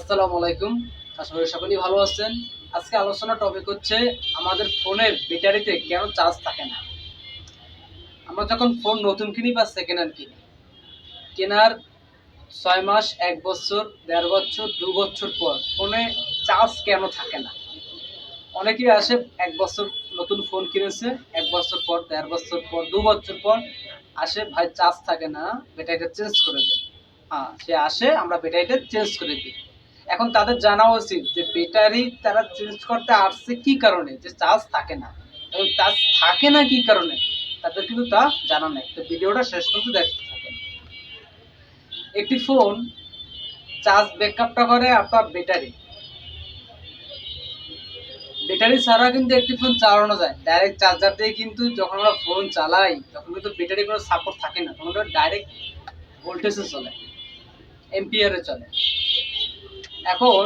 আসসালামু আলাইকুম। আশা করি সকলেই ভালো আছেন। আজকে আলোচনার টপিক হচ্ছে আমাদের ফোনের ব্যাটারিতে কেন চার্জ থাকে না। আমরা যখন ফোন নতুন কিনি বা সেকেন্ড হ্যান্ড কিনি, কেনার 6 মাস, 1 বছর, 1.5 বছর, 2 বছর পর ফোনে চার্জ কেন থাকে না? অনেকেই আসে 1 বছর নতুন ফোন কিনেছে, 1 বছর পর, 1.5 বছর পর, 2 বছর পর আসে, ভাই চার্জ থাকে না, ব্যাটারিটা চেঞ্জ করে দেন। হ্যাঁ, সে আসে, আমরা ব্যাটারিটা চেঞ্জ করে দিই। এখন তাদের জানা উচিত যে ব্যাটারি তারা চেঞ্জ করতে আসছে কি কারণে, যে চার্জ থাকে না, এবং চার্জ থাকে না কি কারণে তাদের কিন্তু তা জানা নেই। তো ভিডিওটা শেষ পর্যন্ত দেখতে থাকেন। একটি ফোন চার্জ ব্যাকআপটা করে আপনার ব্যাটারি। ব্যাটারি ছাড়া কিন্তু একটি ফোন চালানো যায়, ডাইরেক্ট চার্জার দিয়ে কিন্তু যখন আমরা ফোন চালাই তখন কিন্তু ব্যাটারি কোনো সাপোর্ট থাকে না, তখন ডাইরেক্ট ভোল্টেজে চলে, এম্পিয়ারে চলে। এখন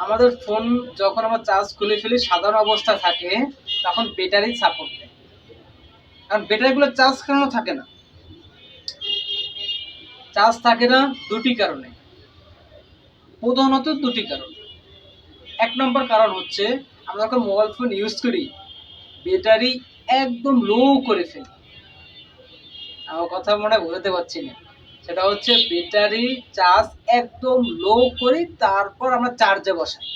আমাদের ফোন যখন আমরা চার্জ খুলে ফেলি সাধারণ অবস্থায় থাকে, তখন ব্যাটারি সাপোর্ট দেয়। কারণ ব্যাটারিগুলো চার্জ কেন থাকে না? চার্জ থাকে না দুটি কারণে, প্রধানত দুটি কারণ। 1 নম্বর কারণ হচ্ছে আমরা যখন মোবাইল ফোন ইউজ করি ব্যাটারি একদম লো করে ফেলি। আমার কথা মনে হয় বোঝাতে পারছি না। সেটা হচ্ছে ব্যাটারি চার্জ একদম লো করি, তারপর আমরা চার্জে বসাই।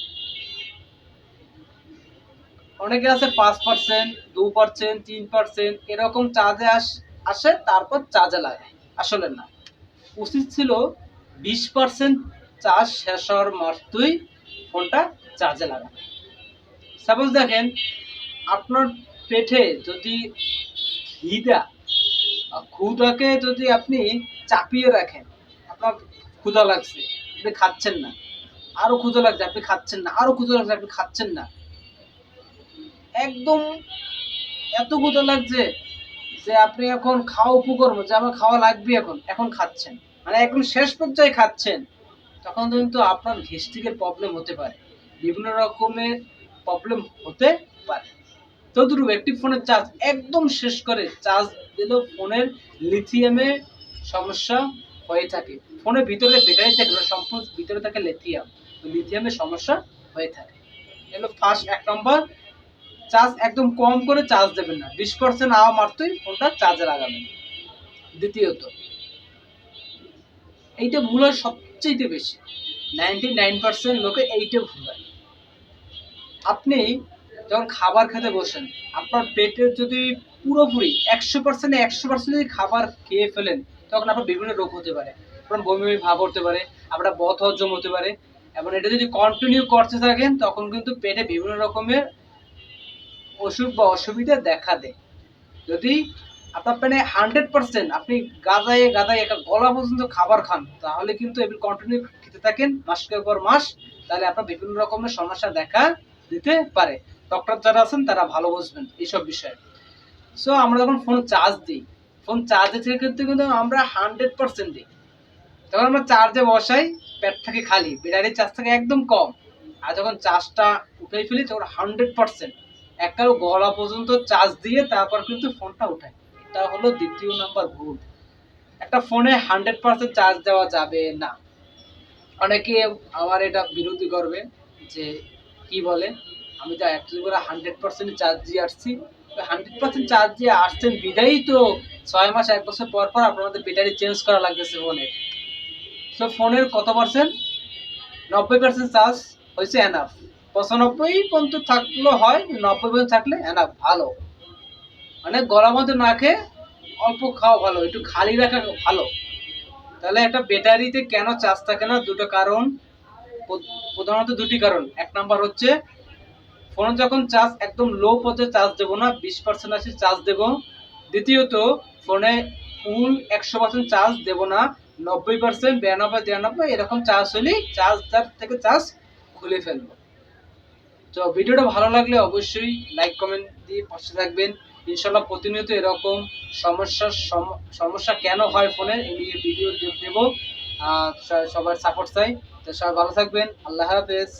অনেকে আছে 5%, 2%, 3% এরকম চার্জে আসে, তারপর চার্জে লাগায়। আসলে না, উচিত ছিল 20% চার্জ শেষ হওয়ার মাত্রই ফোনটা চার্জে লাগানো। সাপোজ দেখেন, আপনার পেটে যদি ক্ষুধাকে যদি আপনি চাপিয়ে রাখেন, আপনার ক্ষুধা লাগছে, আপনি খাচ্ছেন না, আরো ক্ষুধা লাগছে, আপনি খাচ্ছেন না, আরো ক্ষুধা লাগছে, আপনি খাচ্ছেন না, একদম এত ক্ষুধা লাগছে যে আপনি এখন খাওয়া উপকর্ম, যে আমার খাওয়া লাগবে, এখন এখন খাচ্ছেন, মানে একদম শেষ পর্যায়ে খাচ্ছেন, তখন কিন্তু আপনার গ্যাস্ট্রিকের প্রবলেম হতে পারে, বিভিন্ন রকমের প্রবলেম হতে পারে। তদ্রুপ একটি ফোনের চার্জ একদম শেষ করে চার্জ দিলেও ফোনের লিথিয়ামে সমস্যা হয়ে থাকে। ফোনের ভিতরে ব্যাটারি থাকে না, সম্পূর্ণ ভিতরে থাকে লিথিয়াম, লিথিয়ামের সমস্যা হয়ে থাকে। এগুলো ফার্স্ট 1 নম্বর। চার্জ একদম কম করে চার্জ দেবেন না, 20% আওয়া মারতেই ফোনটা চার্জে লাগাবেন। দ্বিতীয়ত, এইটা ভুল হয় সবচেয়ে বেশি, 99% লোকে এইটা ভুল হয়। আপনি যখন খাবার খেতে বসেন, আপনার পেটের যদি পুরোপুরি 100% যদি খাবার খেয়ে ফেলেন, তখন আপনার বিভিন্ন রোগ হতে পারে। আপনার বমি বমি ভাব হতে পারে, আপনার বদ হজম হতে পারে, এবং এটা যদি কন্টিনিউ করতে থাকেন তখন কিন্তু পেটে বিভিন্ন রকমের অসুখ বা অসুবিধা দেখা দেয়। যদি আপনার পেটে 100% আপনি গাদায় গাদায় একটা গলা পর্যন্ত খাবার খান, তাহলে কিন্তু এগুলো কন্টিনিউ খেতে থাকেন মাসের পর মাস, তাহলে আপনার বিভিন্ন রকমের সমস্যা দেখা দিতে পারে। ডক্টর যারা আছেন তারা ভালো বুঝবেন এইসব বিষয়ে। সো আমরা যখন ফোন চার্জ দিই, ফোন চার্জে ক্ষেত্রে কিন্তু আমরা 100% দিই। যখন আমরা চার্জে বসাই পেট থেকে খালি, ব্যাটারির চার্জ থাকে একদম কম, আর যখন চার্জটা উঠে ফেলি তখন 100% একেবারে গলা পর্যন্ত চার্জ দিয়ে তারপর কিন্তু ফোনটা উঠাই। এটা হলো দ্বিতীয় নাম্বার ভুল। একটা ফোনে 100% চার্জ দেওয়া যাবে না। অনেকে আমার এটা বিরোধী করবে যে কি বলে, আমি তো অ্যাকচুয়ালি করে 100% চার্জ দিয়ে আসছি, 100% চার্জ দিয়ে আসছেন বিদায়ী তো 6 মাস 1 বছর পর পর আপনাদের ব্যাটারি চেঞ্জ করা লাগতেছে ফোনের। সো ফোনের কত পার্সেন্ট? 90% চার্জ হয়েছে এনাফ। 95 পর্যন্ত থাকলেও হয়, 90% থাকলে এনাফ, ভালো। মানে গলার মধ্যে না খেয়ে অল্প খাওয়া ভালো, একটু খালি রাখা ভালো। তাহলে একটা ব্যাটারিতে কেন চার্জ থাকে না? দুটো কারণ, প্রধানত দুটি কারণ। 1 নাম্বার হচ্ছে ফোনে যখন চার্জ একদম লো পর্যায়ে চার্জ দেবো না, 20% আসে চার্জ দেবো। দ্বিতীয়ত, ফোনে ফুল 100% চার্জ দেবো না, 90%, 92, 93 এরকম চার্জ হলেই চার্জার থেকে চার্জ খুলে ফেলবো। তো ভিডিওটা ভালো লাগলে অবশ্যই লাইক কমেন্ট দিয়ে পাশে থাকবেন। ইনশাল্লাহ প্রতিনিয়ত এরকম সমস্যা কেন হয় ফোনের এই নিয়ে ভিডিও দেবো। সবার সাপোর্ট চাই। তো সবাই ভালো থাকবেন। আল্লাহ হাফেজ।